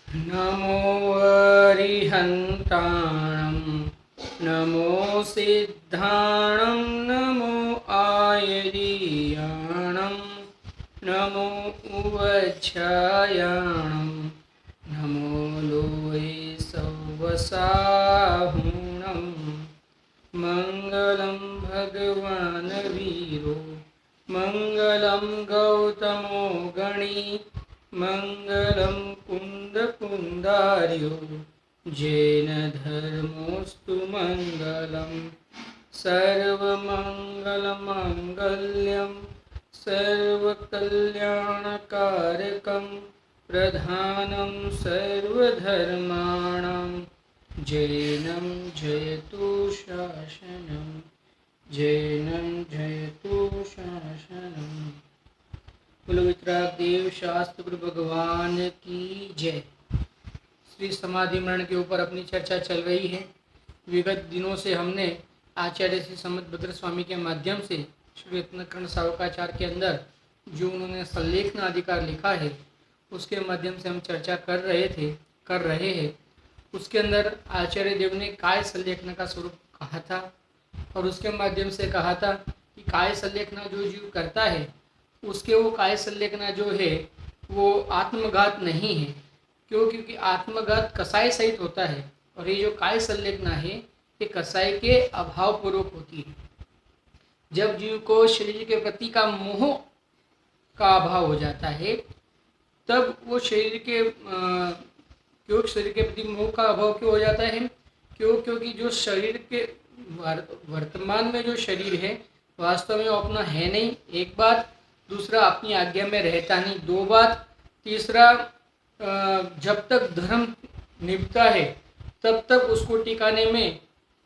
नमो अरिहन्ताणं नमो सिद्धाणं नमो आयर्याणं नमो उवच्छायाणं नमो लोये सवसाहुणं मङ्गलं भगवान् वीरो मङ्गलं गौतमो गणी मङ्गलं कुन्दकुन्दार्यो जैन धर्मोऽस्तु मङ्गलं सर्वमङ्गलमाङ्गल्यं सर्वकल्याणकारकं प्रधानं सर्वधर्माणां जैनं जयतु शासनं जैनं जयतु शासनम्। बोलो वितराग देव शास्त्र गुरु भगवान की जय। श्री समाधि मरण के ऊपर अपनी चर्चा चल रही है। विगत दिनों से हमने आचार्य श्री समदभद्र स्वामी के माध्यम से श्री रत्नकर्ण सावकाचार्य के अंदर जो उन्होंने संलेखन अधिकार लिखा है उसके माध्यम से हम चर्चा कर रहे हैं। उसके अंदर आचार्य देव ने काय संलेखन का स्वरूप कहा था और उसके माध्यम से कहा था कि काय संलेखना जो जीव करता है उसके वो काय संलेखना जो है वो आत्मघात नहीं है। क्यों? क्योंकि आत्मघात कसाई सहित होता है और ये जो काय संलेखना है ये कसाई के अभाव पूर्वक होती है। जब जीव को शरीर के प्रति का मोह का अभाव हो जाता है तब वो शरीर के क्यों शरीर के प्रति मोह का अभाव क्यों हो जाता है? क्योंकि जो शरीर के वर्तमान में जो शरीर है वास्तव में वो अपना है नहीं, एक बात। दूसरा, अपनी आज्ञा में रहता नहीं, दो बात। तीसरा, जब तक धर्म निभता है तब तक उसको टिकाने में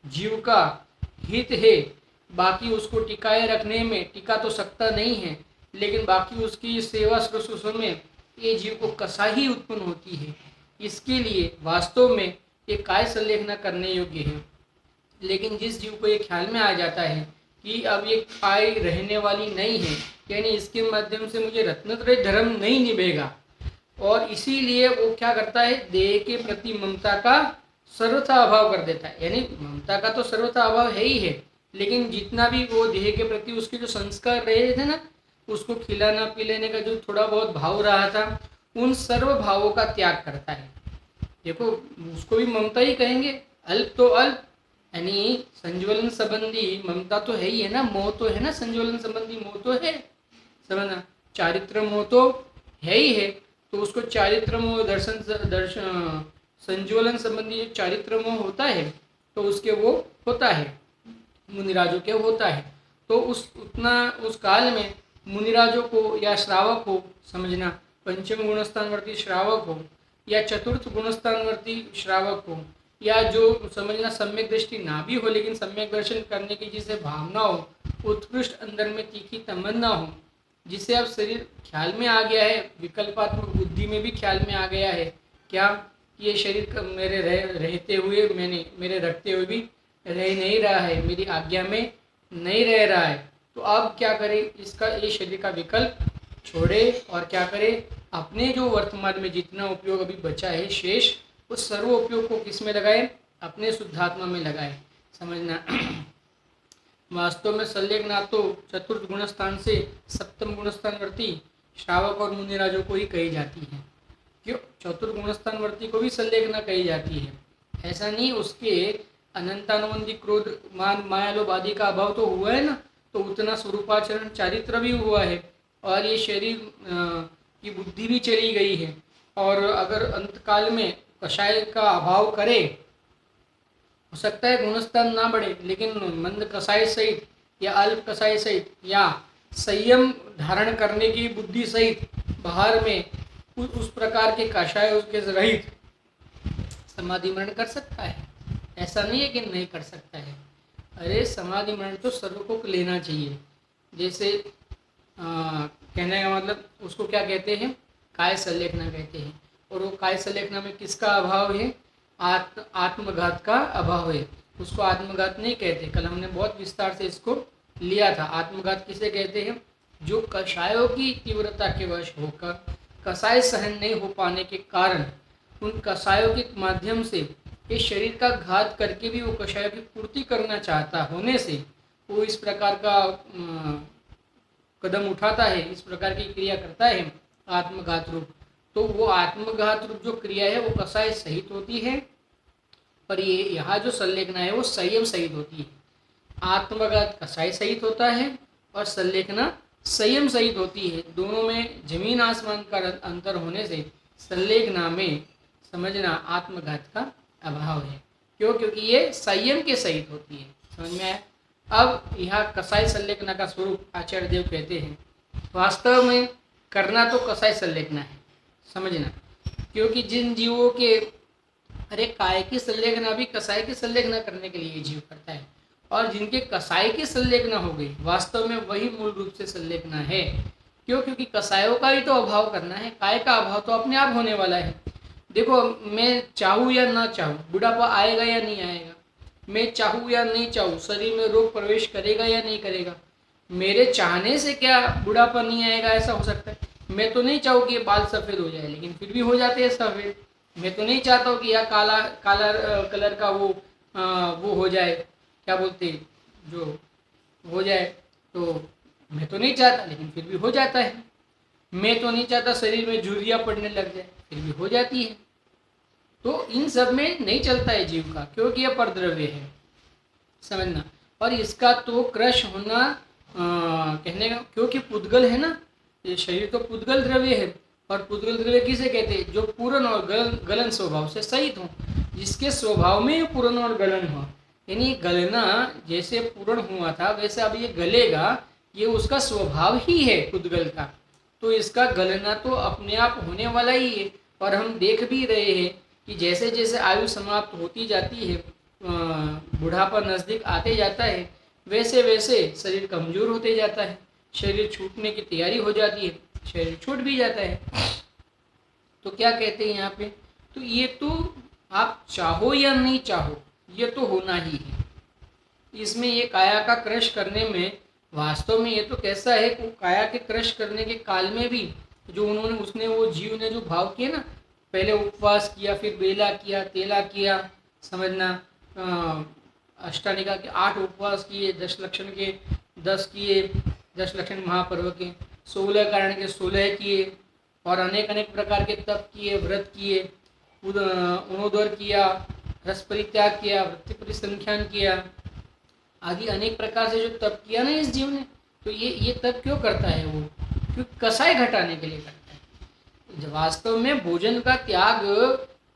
जीव का हित है। बाकी उसको टिकाए रखने में टिका तो सकता नहीं है, लेकिन बाकी उसकी सेवा शुश्रूषा में ये जीव को कसाई उत्पन्न होती है। इसके लिए वास्तव में ये काय संलेखना करने योग्य है। लेकिन जिस जीव को ये ख्याल में आ जाता है कि अब ये काय रहने वाली नहीं है, यानी इसके माध्यम से मुझे रत्नत्रय धर्म नहीं निभेगा, और इसीलिए वो क्या करता है, देह के प्रति ममता का सर्वथा अभाव कर देता है। यानी ममता का तो सर्वथा अभाव है ही है, लेकिन जितना भी वो देह के प्रति उसके जो संस्कार रहे थे ना, उसको खिलाना पिलाने का जो थोड़ा बहुत भाव रहा था, उन सर्व भावों का त्याग करता है। देखो, उसको भी ममता ही कहेंगे, अल्प तो अल्प, यानी संज्वलन संबंधी ममता तो है ही है ना, मोह तो है ना, संज्वलन संबंधी मोह तो है, समझना। चारित्र मोह तो है ही है, तो उसको चारित्र मोह दर्शन संज्वलन संबंधी जो चारित्र मोह होता है तो उसके वो होता है, मुनिराजों के होता है। तो उस काल में मुनिराजों को या श्रावक हो, समझना, पंचम गुणस्थानवर्ती श्रावक हो या चतुर्थ गुणस्थानवर्ती श्रावक हो, या जो समझना सम्यक दृष्टि ना भी हो लेकिन सम्यक दर्शन करने की जिसे भावना हो, उत्कृष्ट अंदर में तीखी तमन्ना हो, जिसे अब शरीर ख्याल में आ गया है, विकल्पात्मक बुद्धि में भी ख्याल में आ गया है, क्या ये शरीर मेरे रहते हुए मेरे रखते हुए भी रह नहीं रहा है, मेरी आज्ञा में नहीं रह रहा है। तो अब क्या करे, इसका ये शरीर का विकल्प छोड़े और क्या करे, अपने जो वर्तमान में जितना उपयोग अभी बचा है शेष, उस सर्व उपयोग को किस में लगाए, अपने शुद्धात्मा में लगाए, समझना। वास्तव में संलेखना तो चतुर्थ गुणस्थान से सप्तम गुणस्थानवर्ती श्रावक और मुनिराजों को ही कही जाती है। क्यों? चतुर्थ गुणस्थानवर्ती को भी संलेखना कही जाती है, ऐसा नहीं। उसके अनंतानुबंधी क्रोध मान माया लोभ आदि का अभाव तो हुआ है ना, तो उतना स्वरूपाचरण चारित्र भी हुआ है, और ये शरीर की बुद्धि भी चली गई है। और अगर अंतकाल में कषाय का अभाव करे, हो सकता है गुणस्थान ना बढ़े, लेकिन मंद कसाय सहित या अल्प कसाय सहित या संयम धारण करने की बुद्धि सहित बाहर में उस प्रकार के कषाय उसके रहित समाधि मरण कर सकता है। ऐसा नहीं है कि नहीं कर सकता है। अरे समाधि मरण तो सर्व को लेना चाहिए। जैसे कहने का मतलब उसको क्या कहते हैं, काय संलेखना कहते हैं। और वो काय संलेखना में किसका अभाव है, आत्मघात का अभाव है। उसको आत्मघात नहीं कहते, कल हमने बहुत विस्तार से इसको लिया था। आत्मघात किसे कहते हैं, जो कषायों की तीव्रता के वश होकर कसाय सहन नहीं हो पाने के कारण उन कषायों के माध्यम से इस शरीर का घात करके भी वो कषायों की पूर्ति करना चाहता होने से वो इस प्रकार का कदम उठाता है, इस प्रकार की क्रिया करता है आत्मघात रूप। तो वो आत्मघात रूप जो क्रिया है वो कषाय सहित होती है, पर ये यहाँ जो संलेखना है वो संयम सहित होती है। आत्मघात कषाय सहित होता है और संलेखना संयम सहित होती है। दोनों में जमीन आसमान का अंतर होने से संलेखना में समझना आत्मघात का अभाव है। क्यों? क्योंकि ये संयम के सहित होती है। समझ में आया? अब यहाँ कषाय संलेखना का स्वरूप आचार्य देव कहते हैं, वास्तव में करना तो कषाय संलेखना है, समझना। क्योंकि जिन जीवों के अरे काय की संलेखना भी कषाय की संलेखना करने के लिए जीव करता है, और जिनके कषाय की संलेखना हो गई वास्तव में वही मूल रूप से संलेखना है। क्यों? क्योंकि कषायों का ही तो अभाव करना है, काय का अभाव तो अपने आप होने वाला है। देखो, मैं चाहूँ या ना चाहूँ बुढ़ापा आएगा या नहीं आएगा, मैं चाहूँ या नहीं चाहूँ शरीर में रोग प्रवेश करेगा या नहीं करेगा, मेरे चाहने से क्या बुढ़ापा नहीं आएगा ऐसा हो सकता है? मैं तो नहीं चाहूँ कि ये बाल सफ़ेद हो जाए, लेकिन फिर भी हो जाते हैं सफ़ेद। मैं तो नहीं चाहता हूँ कि यह काला काला कलर का वो हो जाए, क्या बोलते हैं, जो हो जाए, तो मैं तो नहीं चाहता, लेकिन फिर भी हो जाता है। मैं तो नहीं चाहता शरीर में झुर्रियाँ पड़ने लग जाए, फिर भी हो जाती है। तो इन सब में नहीं चलता है जीव का, क्योंकि यह परद्रव्य है, समझना। और इसका तो क्रश होना कहने का, क्योंकि पुद्गल है ना, ये शरीर तो पुद्गल द्रव्य है। और पुद्गल द्रव्य किसे कहते हैं? जो पूर्ण और गलन स्वभाव से सहित हो, जिसके स्वभाव में पूर्ण और गलन हो। यानी गलना जैसे पूर्ण हुआ था वैसे अब ये गलेगा, ये उसका स्वभाव ही है पुद्गल का। तो इसका गलना तो अपने आप होने वाला ही है। और हम देख भी रहे हैं कि जैसे जैसे आयु समाप्त होती जाती है, बुढ़ापा नज़दीक आते जाता है, वैसे वैसे शरीर कमज़ोर होते जाता है, शरीर छूटने की तैयारी हो जाती है, शरीर छूट भी जाता है। तो क्या कहते हैं यहाँ पे? तो ये तो आप चाहो या नहीं चाहो, ये तो होना ही है। इसमें ये काया का क्रश करने में वास्तव में ये तो कैसा है कि काया के क्रश करने के काल में भी जो उसने वो जीव ने जो भाव किए ना, पहले उपवास किया, फिर बेला किया, तेला किया, समझना, अष्टानिका के 8 उपवास किए, 10 लक्षण के 10 किए, 10 लक्षण महापर्व के 16 कारण के 16 किए, और अनेक अनेक प्रकार के तप किए, व्रत किए, उणोदर किया, रस परित्याग किया, वृत्ति परिसंख्यान किया, आदि अनेक प्रकार से जो तप किया ना इस जीव ने। तो ये तप क्यों करता है? वो क्योंकि कसाई घटाने के लिए करता है। जब वास्तव में भोजन का त्याग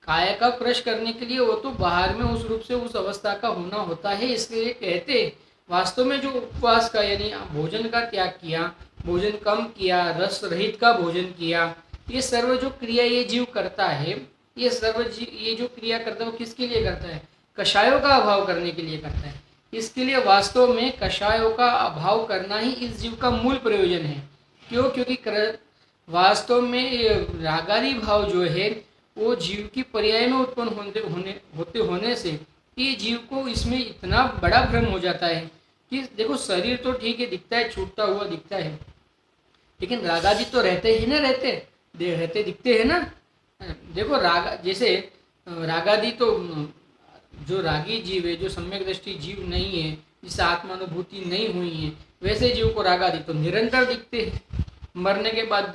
काय का क्रश करने के लिए, वो तो बाहर में उस रूप से उस अवस्था का होना होता है। इसलिए कहते वास्तव में जो उपवास का यानी भोजन का त्याग किया, भोजन कम किया, रस रहित का भोजन किया, ये सर्व जो क्रिया ये जीव करता है, ये जो क्रिया करता है वो किसके लिए करता है? कषायों का अभाव करने के लिए करता है। इसके लिए वास्तव में कषायों का अभाव करना ही इस जीव का मूल प्रयोजन है। क्यों? क्योंकि वास्तव में रागादि भाव जो है वो जीव की पर्याय में उत्पन्न होते होने से ये जीव को इसमें इतना बड़ा भ्रम हो जाता है कि देखो, शरीर तो ठीक है, दिखता है, छूटता हुआ दिखता है, लेकिन रागादि तो रहते ही ना, रहते दिखते हैं ना। देखो, जैसे रागादि तो जो रागी जीव है, जो सम्यक दृष्टि जीव नहीं है, जिससे आत्मानुभूति नहीं हुई है, वैसे जीव को रागादि तो निरंतर दिखते हैं। मरने के बाद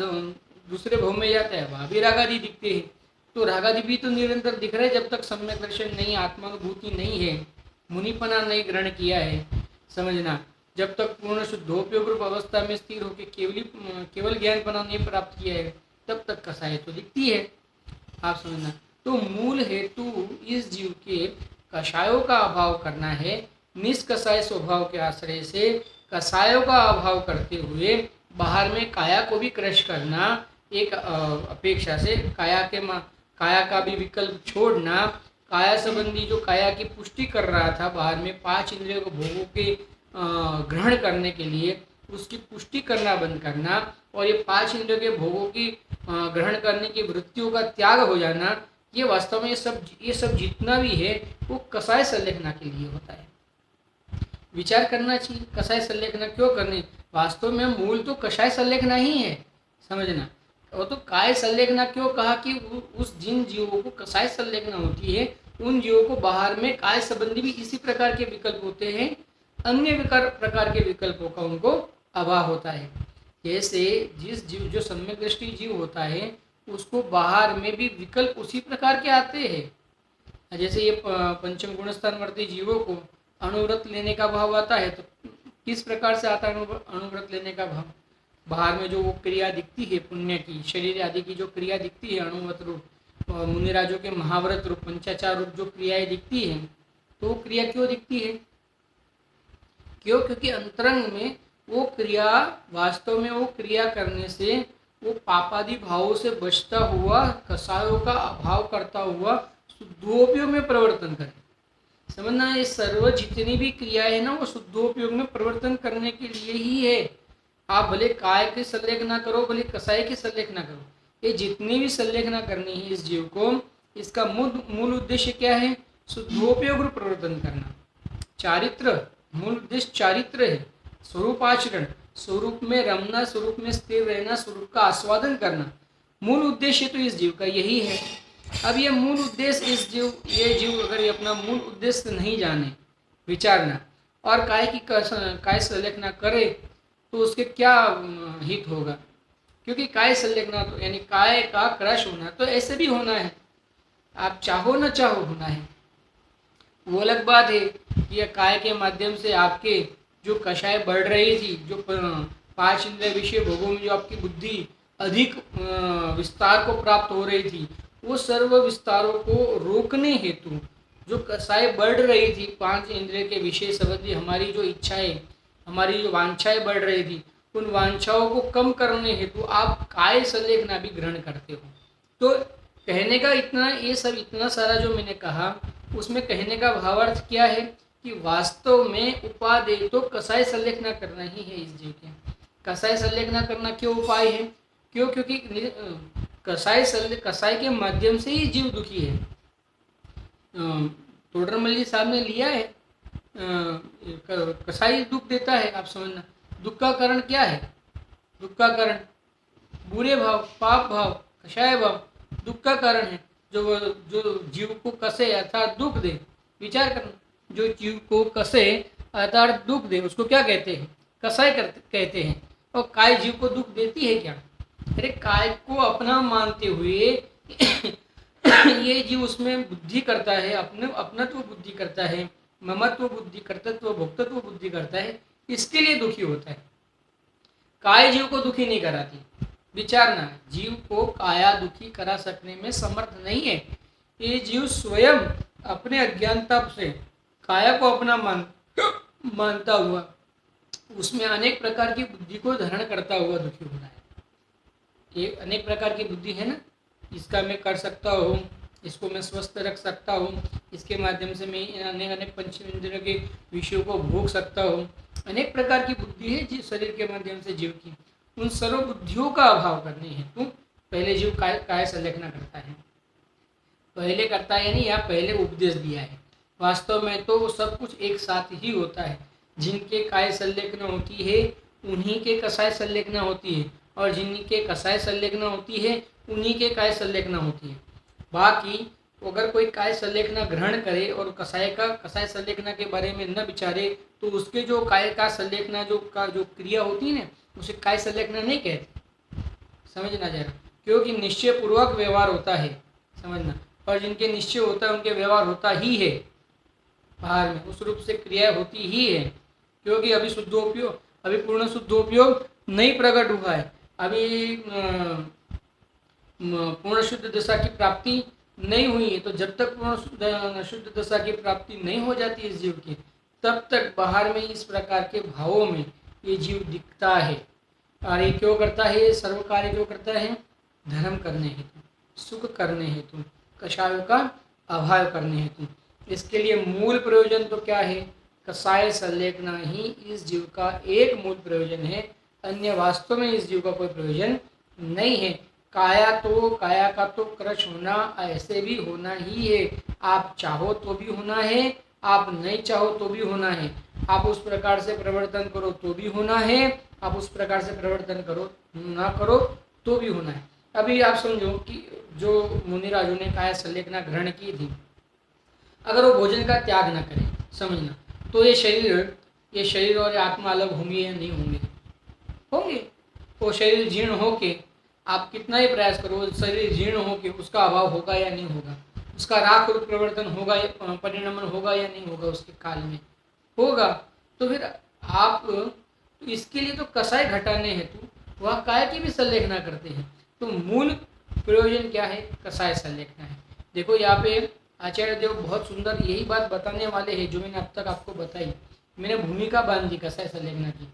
दूसरे भव में जाता है, वहाँ भी रागादि दिखते हैं। तो रागादि भी तो निरंतर दिख रहे हैं जब तक सम्यक दर्शन नहीं, आत्मानुभूति नहीं है, मुनिपना नहीं ग्रहण किया है, समझना। जब तक पूर्ण शुद्धोपयोग रूप अवस्था में स्थिर होकर केवल ज्ञानपना नहीं प्राप्त किया है, तब तक कसाय तो दिखती है, आप समझना। तो मूल हेतु इस जीव के कषायों का अभाव करना है। निष्कषाय स्वभाव के आश्रय से कषायों का अभाव करते हुए बाहर में काया को भी क्रश करना, एक अपेक्षा से काया का भी विकल्प छोड़ना, काया संबंधी जो काया की पुष्टि कर रहा था बाहर में 5 इंद्रियों को भोगों के ग्रहण करने के लिए, उसकी पुष्टि करना बंद करना, और ये 5 इंद्रियों के भोगों की ग्रहण करने की वृत्तियों का त्याग हो जाना, ये वास्तव में ये सब जितना भी है वो कषाय संलेखना के लिए होता है। विचार करना चाहिए, कषाय संलेखना क्यों करनी? वास्तव में मूल तो कषाय संलेखना ही है, समझना। वो तो काय संलग्ना क्यों कहा कि उस जिन जीवों को कसाय संलग्ना होती है उन जीवों को बाहर में काय संबंधी भी इसी प्रकार के विकल्प होते हैं, अन्य प्रकार के विकल्पों का उनको अभाव होता है। जैसे जिस जीव जो सम्यक दृष्टि जीव होता है उसको बाहर में भी विकल्प उसी प्रकार के आते हैं। जैसे ये पंचम गुणस्थानवर्ती जीवों को अणुव्रत लेने का भाव आता है, तो किस प्रकार से आता है अणुव्रत लेने का भाव? बाहर में जो वो क्रिया दिखती है पुण्य की, शरीर आदि की जो क्रिया दिखती है अणुव्रत रूप, और मुनिराजों के महाव्रत रूप, पंचाचार रूप जो क्रियाएं दिखती है, तो वो क्रिया क्यों दिखती है? क्यों? क्योंकि अंतरंग में वो क्रिया वास्तव में वो क्रिया करने से वो पापादि भावों से बचता हुआ, कसायों का अभाव करता हुआ शुद्धोपयोग में परिवर्तन करे। समझना, ये सर्व जितनी भी क्रिया है ना वो शुद्धोपयोग में परिवर्तन करने के लिए ही है। आप भले काय की संलेखना करो, भले कसाय की संलेखना करो, ये जितनी भी संलेखना करनी है इस जीव को, इसका मूल उद्देश्य क्या है? शुद्धोपयोग परिवर्तन करना। चारित्र, मूल उद्देश्य चारित्र है। स्वरूप आचरण, स्वरूप में रमना, स्वरूप में स्थिर रहना, स्वरूप का आस्वादन करना, मूल उद्देश्य तो इस जीव का यही है। अब ये मूल उद्देश्य ये जीव अगर ये अपना मूल उद्देश्य नहीं जाने, विचारना, और काय संलेखना करे तो उसके क्या हित होगा? क्योंकि काय संलेखना तो यानी काय का क्रश होना तो ऐसे भी होना है, आप चाहो न चाहो होना है। वो अलग बात है कि काय के माध्यम से आपके जो कषाय बढ़ रही थी, जो 5 इंद्रिय विषय भोगों में जो आपकी बुद्धि अधिक विस्तार को प्राप्त हो रही थी, वो सर्व विस्तारों को रोकने हेतु जो कषाय बढ़ रही थी, 5 इंद्रिय के विषय संबंधी हमारी जो इच्छाएं, हमारी जो वांछाएं बढ़ रही थी, उन वांछाओं को कम करने हेतु आप काय संलेखना भी ग्रहण करते हो। तो कहने का ये सब इतना सारा जो मैंने कहा, उसमें कहने का भावार्थ क्या है कि वास्तव में उपादेय तो कसाय संलेखना करना ही है इस जीव के। कसाय संलेखना करना क्यों उपाय है? क्यों? क्योंकि कसाय के माध्यम से ही जीव दुखी है। तोडरमल साहब ने लिया है, कसाई दुख देता है। आप समझना, दुख का कारण क्या है? दुख का कारण बुरे भाव, पाप भाव, कषाय भाव दुख का कारण है। जो जीव को कसे अर्थात दुख दे, विचार करना, जो जीव को कसे अर्थात दुख दे उसको क्या कहते हैं? कसाय कहते हैं। और काय जीव को दुख देती है क्या? अरे काय को अपना मानते हुए ये जीव उसमें बुद्धि करता है, अपनत्व बुद्धि करता है, ममत्व बुद्धि, कर्तृत्व भोक्तत्व बुद्धि करता है, इसके लिए दुखी होता है। काय जीव को दुखी नहीं कराती। विचारना, जीव को काया दुखी करा सकने में समर्थ नहीं है। ये जीव स्वयं अपने अज्ञानता से काया को अपना मानता हुआ उसमें अनेक प्रकार की बुद्धि को धारण करता हुआ दुखी हो रहा है। ये अनेक प्रकार की बुद्धि है ना, इसका मैं कर सकता हूँ, इसको मैं स्वस्थ रख सकता हूँ, इसके माध्यम से मैं अनेक पंचेंद्रियों के विषयों को भोग सकता हूँ। अनेक प्रकार की बुद्धि है जिस शरीर के माध्यम से जीव की, उन सर्व बुद्धियों का अभाव करने हेतु पहले जीव काय संलेखना करता है। पहले करता है यानी यहाँ पहले उपदेश दिया है। वास्तव में तो सब कुछ एक साथ ही होता है। जिनके काय संलेखना होती है उन्हीं के कसाय संलेखना होती है, और जिनके कसाय संलेखना होती है उन्हीं के काय संलेखना होती है। बाकी अगर कोई काय संलेखना ग्रहण करे और कसाय संलेखना के बारे में न विचारे तो उसके जो काय का संलेखना जो क्रिया होती है ना, उसे काय संलेखना नहीं कहते। समझना जरा, क्योंकि निश्चय पूर्वक व्यवहार होता है, समझना। और जिनके निश्चय होता है उनके व्यवहार होता ही है, बाहर में उस रूप से क्रिया होती ही है। क्योंकि अभी पूर्ण शुद्धोपयोग नहीं प्रकट हुआ है, अभी पूर्ण शुद्ध दशा की प्राप्ति नहीं हुई है। तो जब तक पूर्ण शुद्ध दशा की प्राप्ति नहीं हो जाती इस जीव की, तब तक बाहर में इस प्रकार के भावों में ये जीव दिखता है। और ये क्यों करता है? ये सर्व कार्य क्यों करता है? धर्म करने हेतु, सुख करने हेतु, कषायों का अभाव करने हेतु। इसके लिए मूल प्रयोजन तो क्या है? कसाय संलेखना ही इस जीव का एक मूल प्रयोजन है, अन्य वास्तव में इस जीव का कोई प्रयोजन नहीं है। काया का तो क्रश होना ऐसे भी होना ही है। आप चाहो तो भी होना है, आप नहीं चाहो तो भी होना है। आप उस प्रकार से प्रवर्तन करो तो भी होना है, आप उस प्रकार से प्रवर्तन करो ना करो तो भी होना है। अभी आप समझो कि जो मुनिराजों ने काया संलेखना ग्रहण की थी, अगर वो भोजन का त्याग न करें, समझना, तो ये शरीर और ये आत्मा अलग होंगे या नहीं होंगे? होंगे। वो शरीर जीर्ण होके, आप कितना ही प्रयास करो, शरीर जीर्ण होके उसका अभाव होगा या नहीं होगा? उसका राख रूप परिवर्तन होगा या परिणमन होगा या नहीं होगा? उसके काल में होगा। तो फिर आप तो इसके लिए तो कसाय घटाने हेतु वह काय की भी संलेखना करते हैं। तो मूल प्रयोजन क्या है? कसाय संलेखना है। देखो यहाँ पे आचार्य देव बहुत सुंदर यही बात बताने वाले हैं जो मैंने अब तक आपको बताई। मैंने भूमिका बांधी कसाय संलेखना की,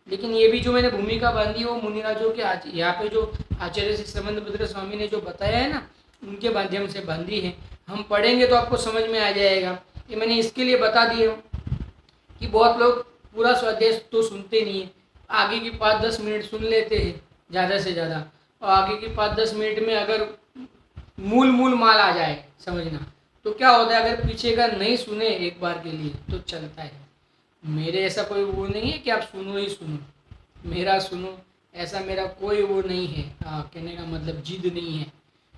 लेकिन ये भी जो मैंने भूमिका बांधी वो मुनिराजों के यहाँ पे जो आचार्य श्री संबंधभद्र स्वामी ने जो बताया है ना, उनके माध्यम से बांधी है। हम पढ़ेंगे तो आपको समझ में आ जाएगा। ये मैंने इसके लिए बता दिया कि बहुत लोग पूरा स्वाध्याय तो सुनते नहीं है, आगे की 5-10 मिनट सुन लेते हैं ज़्यादा से ज़्यादा, और आगे की 5-10 मिनट में अगर मूल मूल माल आ जाए, समझना, तो क्या होता है, अगर पीछे का नहीं सुने एक बार के लिए तो चलता है। मेरे ऐसा कोई वो नहीं है कि आप सुनो ही सुनो, मेरा सुनो, ऐसा मेरा कोई वो नहीं है। कहने का मतलब जिद नहीं है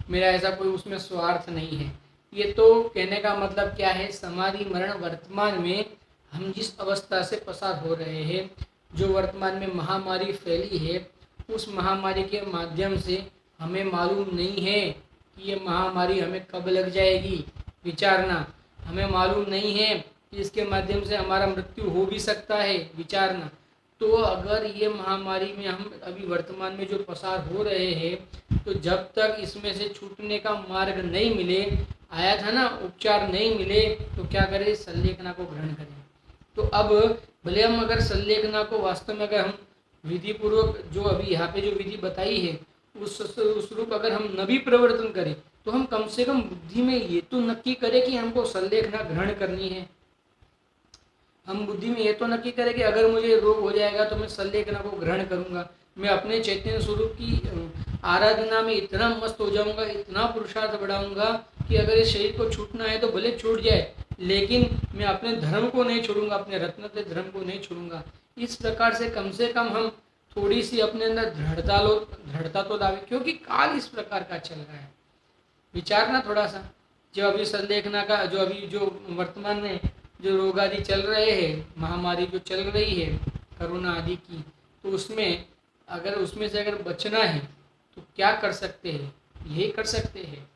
मेरा, ऐसा कोई उसमें स्वार्थ नहीं है। ये तो कहने का मतलब क्या है, समाधि मरण वर्तमान में हम जिस अवस्था से पसार हो रहे हैं, जो वर्तमान में महामारी फैली है, उस महामारी के माध्यम से हमें मालूम नहीं है कि ये महामारी हमें कब लग जाएगी, विचारना। हमें मालूम नहीं है कि इसके माध्यम से हमारा मृत्यु हो भी सकता है, विचारना। तो अगर ये महामारी में हम अभी वर्तमान में जो पसार हो रहे हैं, तो जब तक इसमें से छूटने का मार्ग नहीं मिले, आया था ना, उपचार नहीं मिले, तो क्या करें? संलेखना को ग्रहण करें। तो अब भले हम अगर संलेखना को वास्तव में अगर हम विधि पूर्वक जो अभी यहाँ पे जो विधि बताई है उस रूप अगर हम न भी प्रवर्तन करें, तो हम कम से कम बुद्धि में ये तो नक्की करें कि हमको संलेखना ग्रहण करनी है। हम बुद्धि में ये तो नक्की करें कि अगर मुझे रोग हो जाएगा तो मैं संलेखना को ग्रहण करूंगा, मैं अपने चैतन्य स्वरूप की आराधना में इतना मस्त हो जाऊंगा, इतना पुरुषार्थ बढ़ाऊंगा कि अगर इस शरीर को छूटना है तो भले छूट जाए, लेकिन मैं अपने धर्म को नहीं छोड़ूंगा, अपने रत्नते धर्म को नहीं छोड़ूंगा। इस प्रकार से कम हम थोड़ी सी अपने अंदर दृढ़ता तो लावे, क्योंकि काल इस प्रकार का चल रहा है। विचारना थोड़ा सा, जो अभी संलेखना का जो अभी जो वर्तमान में जो रोग आदि चल रहे हैं, महामारी जो चल रही है कोरोना आदि की, तो उसमें अगर उसमें से अगर बचना है तो क्या कर सकते हैं? यही कर सकते हैं,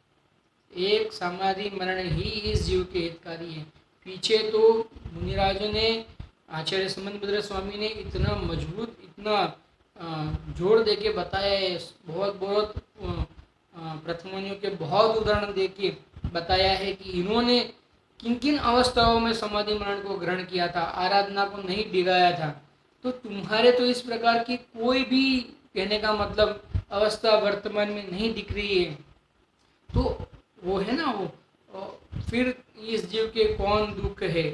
एक समाधि मरण ही इस जीव के हितकारी है। पीछे तो मुनिराजों ने, आचार्य संबंधभद्र स्वामी ने इतना मजबूत, इतना जोर दे के बताया है, बहुत बहुत प्रथमनियों के बहुत उदाहरण दे के बताया है कि इन्होंने किन किन अवस्थाओं में समाधि मरण को ग्रहण किया था, आराधना को नहीं डिगाया था। तो तुम्हारे तो इस प्रकार की कोई भी, कहने का मतलब, अवस्था वर्तमान में नहीं दिख रही है। तो वो है ना, वो फिर इस जीव के कौन दुख है,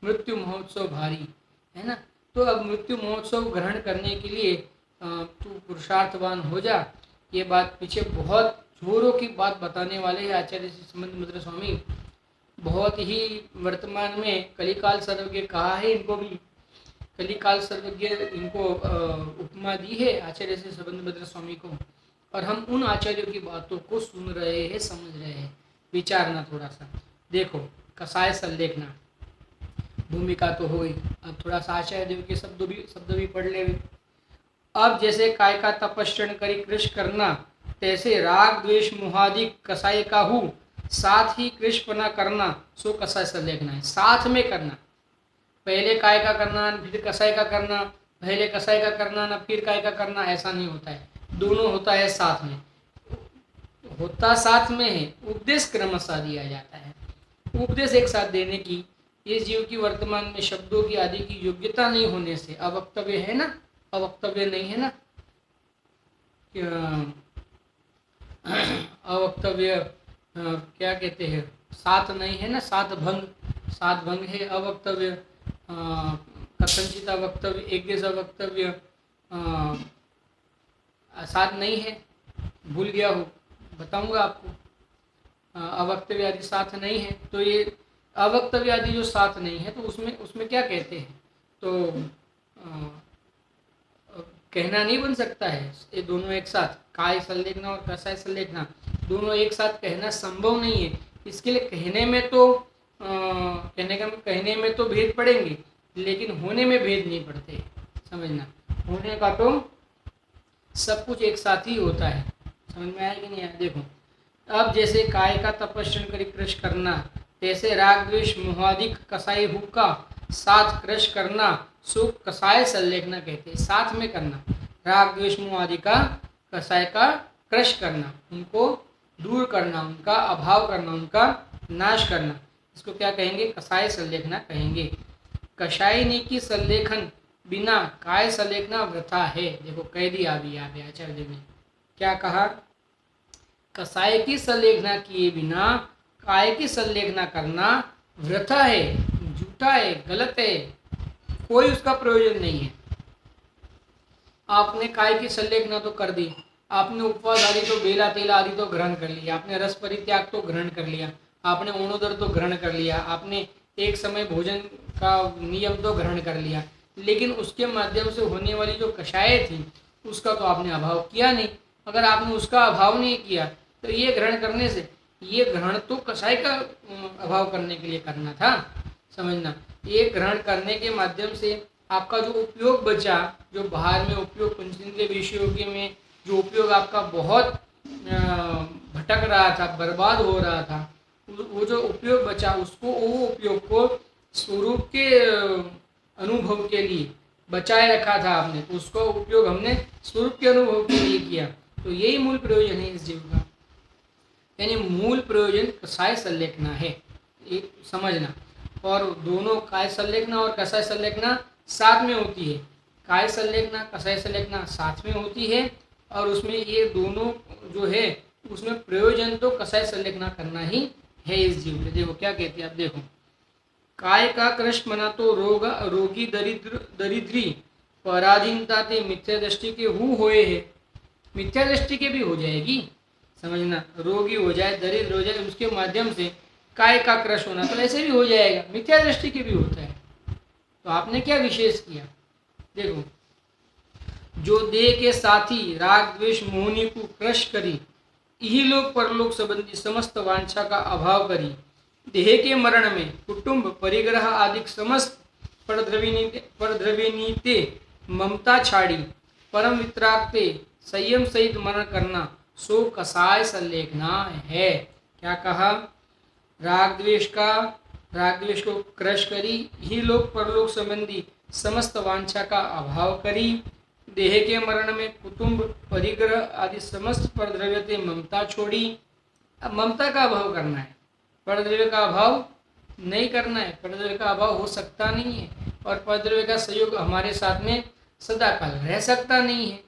मृत्यु महोत्सव भारी, है ना। तो अब मृत्यु महोत्सव ग्रहण करने के लिए तू पुरुषार्थवान हो जा। ये बात पीछे बहुत जोरों की बात बताने वाले हैं आचार्य श्री संबंधभद्र स्वामी। बहुत ही वर्तमान में कलिकाल सर्वज्ञ कहा है इनको भी, कलिकाल सर्वज्ञ इनको उपमा दी है आचार्य श्री संबंधभद्र स्वामी को, और हम उन आचार्यों की बातों को सुन रहे हैं, समझ रहे हैं। विचारना थोड़ा सा, देखो कसाय संलेखना भूमिका तो हो गई, अब थोड़ा सा आचार्य देव के शब्द भी पढ़ ले। अब जैसे काय का तपस्रण करी कृष करना, तैसे राग द्वेष मोहादि कसाय का हूँ, साथ ही कृष्णपना करना, सो कसाय संलेखना है। साथ में करना, पहले काय का करना फिर कसाय का करना, पहले कसाय का करना ना फिर काय का करना, ऐसा नहीं होता है, दोनों होता है साथ में, होता साथ में है। उपदेश क्रमशः दिया जाता है, उपदेश एक साथ देने की। ये जीव की वर्तमान में शब्दों की आदि की योग्यता नहीं होने से अवक्तव्य है ना, अवक्तव्य नहीं है ना, अवक्तव्य क्या कहते हैं, सात नहीं है ना, सात भंग है अवक्तव्य, कथनचित अवक्तव्य, एक जैसा वक्तव्य सात नहीं है, भूल गया हो, बताऊंगा आपको। अवक्तव्य आदि साथ नहीं है, तो ये अवक्तव्य आदि जो साथ नहीं है तो उसमें क्या कहते हैं, तो कहना नहीं बन सकता है ये दोनों एक साथ, काय संलेखना और कसाय संलेखना दोनों एक साथ कहना संभव नहीं है। इसके लिए कहने में तो भेद पड़ेंगे, लेकिन होने में भेद नहीं पड़ते। समझना, होने का तो सब कुछ एक साथ ही होता है। समझ में आया कि नहीं आया? देखो, अब जैसे काय का तपस्या करी क्रश करना, तैसे राग द्वेष मोहादिक कसाई हु का साथ क्रश करना सो कसाय संलेखना कहते हैं। साथ में करना, राग द्वेष मोहादि का कसाय का क्रश करना, उनको दूर करना, उनका अभाव करना, उनका नाश करना, इसको क्या कहेंगे? कसाय संलेखना कहेंगे। कषायनी की संलेखन बिना काय संलेखना वृथा है। देखो कह दिया अभी यहाँ पे आचार्य ने क्या कहा, कसाय की संलेखना किए बिना काय की संलेखना करना वृथा है, झूठा है, गलत है, कोई उसका प्रयोजन नहीं है। आपने काय की संलेखना तो कर दी, आपने उपवास आदि तो बेला तेला आदि तो ग्रहण कर लिया, आपने रस परित्याग तो ग्रहण कर लिया, आपने अणुदर तो ग्रहण कर लिया, आपने एक समय भोजन का नियम तो ग्रहण कर लिया, लेकिन उसके माध्यम से होने वाली जो कषाय थी उसका तो आपने अभाव किया नहीं। अगर आपने उसका अभाव नहीं किया तो ये ग्रहण करने से, ये ग्रहण तो कषाय का अभाव करने के लिए करना था। समझना, ये ग्रहण करने के माध्यम से आपका जो उपयोग बचा, जो बाहर में उपयोग पंचेंद्रिय विषयों के में जो उपयोग आपका बहुत भटक रहा था, बर्बाद हो रहा था, वो जो उपयोग बचा उसको, वो उपयोग को स्वरूप के अनुभव के लिए बचाए रखा था आपने, तो उसका उपयोग हमने स्वरूप के अनुभव के लिए किया। तो यही मूल प्रयोजन है इस जीव का, यानी मूल प्रयोजन कसाय संलेखना है, ये समझना। और दोनों काय संलेखना और कसाय संलेखना साथ में होती है, काय संलेखना कसाय संलेखना साथ में होती है, और उसमें ये दोनों जो है उसमें प्रयोजन तो कसाय संलेखना करना ही है इस जीव में। देखो क्या कहते हैं, आप देखो, काय का क्रश मना तो रोगी दरिद्री पराधीनता ते मिथ्या दृष्टि के होए है, मिथ्या दृष्टि के भी हो जाएगी। समझना, रोगी हो जाए, दरिद्र हो जाए, उसके माध्यम से काय का क्रश होना तो ऐसे भी हो जाएगा, मिथ्या दृष्टि के भी होता है। तो आपने क्या विशेष किया? देखो, जो देह के साथी राग द्वेष मोहनी को क्रश करी, यही लोग परलोक संबंधी समस्त वांछा का अभाव करी, देह के मरण में कुटुंब परिग्रह आदि समस्त परद्रविनीते ममता छाड़ी, परम वितरागते संयम सहित मरण करना सो कसाय संलेखना है। क्या कहा? राग द्वेष को क्रश करी, ही लोग परलोक संबंधी समस्त वांछा का अभाव करी, देह के मरण में कुटुंब परिग्रह आदि समस्त परद्रव्यते ममता छोड़ी। अब ममता का अभाव करना है, परद्रव्य का अभाव नहीं करना है, परद्रव्य का अभाव हो सकता नहीं है, और परद्रव्य का सहयोग हमारे साथ में सदाकाल रह सकता नहीं है।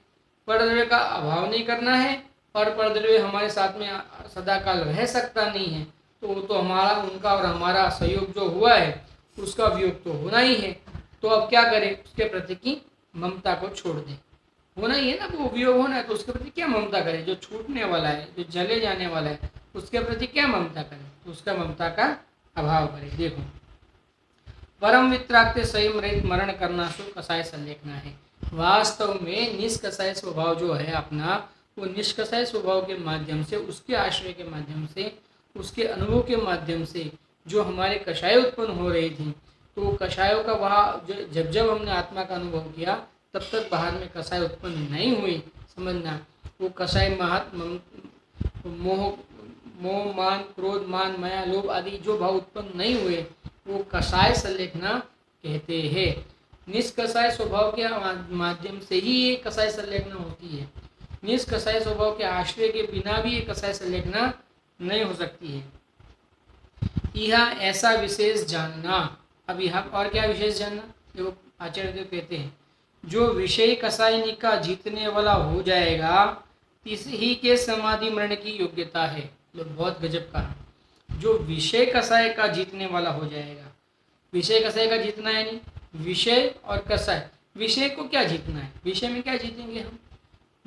परद्रव्य का अभाव नहीं करना है और परद्रव्य हमारे साथ में सदाकाल रह सकता नहीं है, तो वो तो हमारा, उनका और हमारा सहयोग जो हुआ है उसका वियोग तो होना ही है। तो अब क्या करें? उसके प्रति की ममता को छोड़ दें, होना ही है ना, वो वियोग होना है, तो उसके प्रति क्या ममता करें? जो छूटने वाला है, जो जले जाने वाला है, उसके प्रति क्या ममता करें? तो उसका ममता का अभाव करें। देखो, परम वित्राग संयम रहित मरण करना सो कसाय संलेखना है। वास्तव में निष्कसाय स्वभाव जो है अपना, वो निष्कसाय स्वभाव के माध्यम से, उसके आश्रय के माध्यम से, उसके अनुभव के माध्यम से जो हमारे कषाय उत्पन्न हो रही थी, तो कषायों का वहाँ जब जब हमने आत्मा का अनुभव किया तब तक बाहर में कषाय उत्पन्न नहीं हुई। समझना, वो कषाय मोह मान क्रोध मान माया लोभ आदि जो भाव उत्पन्न नहीं हुए, वो कषाय संलेखना कहते हैं। निष्कषाय स्वभाव के माध्यम से ही ये कषाय संलेखना होती है, निष्कषाय स्वभाव के आश्रय के बिना भी ये कषाय संलेखना नहीं हो सकती है। यह ऐसा विशेष जानना। अब यहाँ और क्या विशेष जानना? देखो आचार्य देव कहते हैं, जो विषय कसायनी का जीतने वाला हो जाएगा इस ही के समाधि मरण की योग्यता है। लोग बहुत गजब कहा, जो विषय कसाय का जीतने वाला हो जाएगा। विषय कसाय का जीतना है, नहीं विषय और कसाय, विषय को क्या जीतना है? विषय में क्या जीतेंगे हम?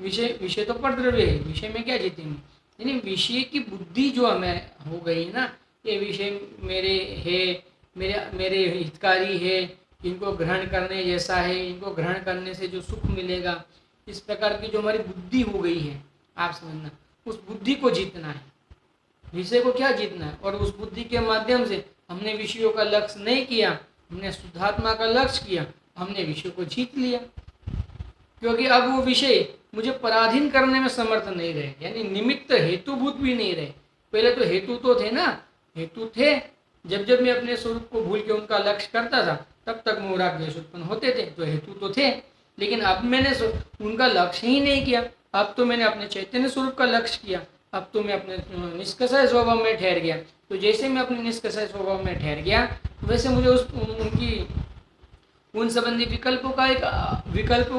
विषय तो परद्रव्य है, विषय में क्या जीतेंगे? यानी विषय की बुद्धि जो हमें हो गई ना, ये विषय मेरे है, मेरे हितकारी है, इनको ग्रहण करने जैसा है, इनको ग्रहण करने से जो सुख मिलेगा, इस प्रकार की जो हमारी बुद्धि हो गई है, आप समझना, उस बुद्धि को जीतना है। विषय को क्या जीतना है, और उस बुद्धि के माध्यम से हमने विषयों का लक्ष्य नहीं किया, हमने शुद्धात्मा का लक्ष्य किया, हमने विषय को जीत लिया। क्योंकि अब वो विषय मुझे पराधीन करने में समर्थ नहीं रहे, यानी निमित्त हेतुभूत भी नहीं रहे। पहले तो हेतु तो थे ना, हेतु थे, जब जब मैं अपने स्वरूप को भूल के उनका लक्ष्य करता था तब तक मोह राग द्वेष उत्पन्न होते थे, तो हेतु तो थे। लेकिन अब मैंने उनका लक्ष्य ही नहीं किया, अब तो मैंने अपने चैतन्य स्वरूप का लक्ष्य किया, अब तो मैं अपने निष्कषय स्वभाव में ठहर गया। तो जैसे मैं अपने निष्कषय स्वभाव में ठहर गया, वैसे मुझे उन संबंधी विकल्पों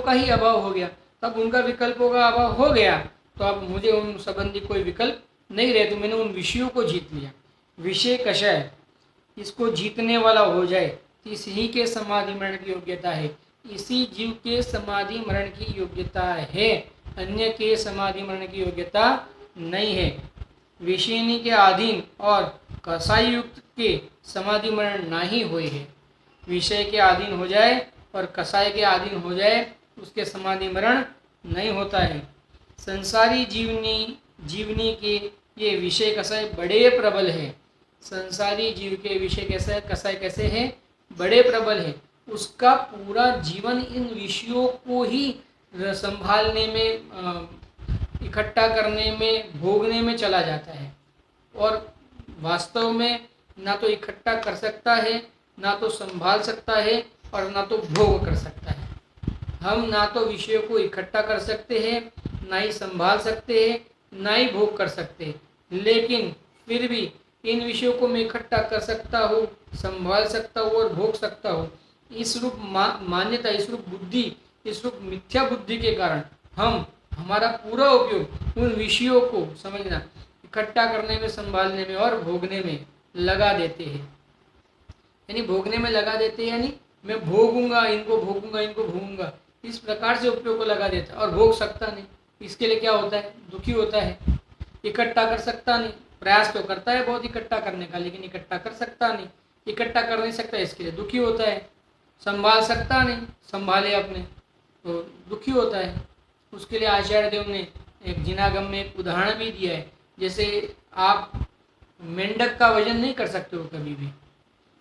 का ही अभाव हो गया। तब उनका विकल्पों का अभाव हो गया तो अब मुझे उन संबंधी कोई विकल्प नहीं रहे, तो मैंने उन विषयों को जीत लिया। विषय कषय इसको जीतने वाला हो जाए, इसी के समाधि मरण की योग्यता है। इसी जीव के समाधि मरण की योग्यता है, अन्य के समाधि मरण की योग्यता नहीं है। विषयनी के अधीन और कसाई युक्त के समाधि मरण नहीं हुए है। विषय के अधीन हो जाए और कसाय के अधीन हो जाए, उसके समाधि मरण नहीं होता है। संसारी जीवनी के ये विषय कसाय बड़े प्रबल है। संसारी जीव के विषय कैसे कसाय कैसे है, बड़े प्रबल है। उसका पूरा जीवन इन विषयों को ही संभालने में, इकट्ठा करने में, भोगने में चला जाता है, और वास्तव में ना तो इकट्ठा कर सकता है, ना तो संभाल सकता है, और ना तो भोग कर सकता है। हम ना तो विषयों को इकट्ठा कर सकते हैं, ना ही संभाल सकते हैं, ना ही भोग कर सकते हैं, लेकिन फिर भी इन विषयों को मैं इकट्ठा कर सकता हूँ, संभाल सकता हूँ और भोग सकता हूँ। इस रूप मान्यता, इस रूप बुद्धि, इस रूप मिथ्या बुद्धि के कारण हम हमारा पूरा उपयोग उन विषयों को समझना, इकट्ठा करने में, संभालने में और भोगने में लगा देते हैं। यानी भोगने में लगा देते हैं, यानी मैं भोगूंगा, इनको भोगूंगा, इनको भोगूंगा, इस प्रकार से उपयोग को लगा देता है, और भोग सकता नहीं। इसके लिए क्या होता है, दुखी होता है। इकट्ठा कर सकता नहीं, प्रयास तो करता है बहुत इकट्ठा करने का, लेकिन इकट्ठा कर सकता नहीं, इकट्ठा कर नहीं सकता, इसके लिए दुखी होता है। संभाल सकता नहीं, संभाले अपने तो दुखी होता है। उसके लिए आचार्य देव ने एक जिनागम में एक उदाहरण भी दिया है। जैसे आप मेंढक का वजन नहीं कर सकते हो कभी भी,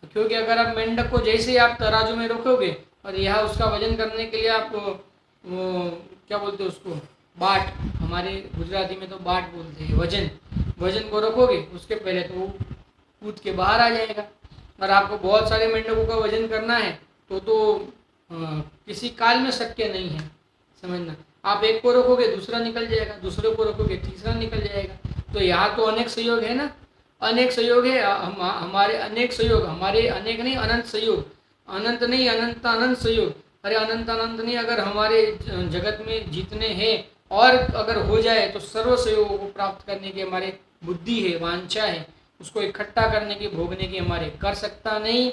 क्योंकि अगर आप मेंढक को जैसे आप तराजू में रखोगे और यहाँ उसका वजन करने के लिए आप वो क्या बोलते हैं उसको, बाट, हमारे गुजराती में तो बाट बोलते हैं, वजन को रखोगे, उसके पहले तो वो कूद के बाहर आ जाएगा। और आपको बहुत सारे मेंढकों का वजन करना है तो किसी काल में शक्य नहीं है, समझना। आप एक को रखोगे दूसरा निकल जाएगा, दूसरे को रखोगे तीसरा निकल जाएगा। तो यहाँ तो अनेक सहयोग है ना, अनेक सहयोग है, हमारे अनेक सहयोग, हमारे अनेक नहीं अनंत सहयोग, अनंत नहीं अनंत अनंत सहयोग। अरे अनंत अनंत नहीं, अगर हमारे जगत में जितने हैं और अगर हो जाए तो सर्व सहयोगों को प्राप्त करने की हमारे बुद्धि है, वांछा है, उसको इकट्ठा करने की, भोगने की हमारे कर सकता नहीं,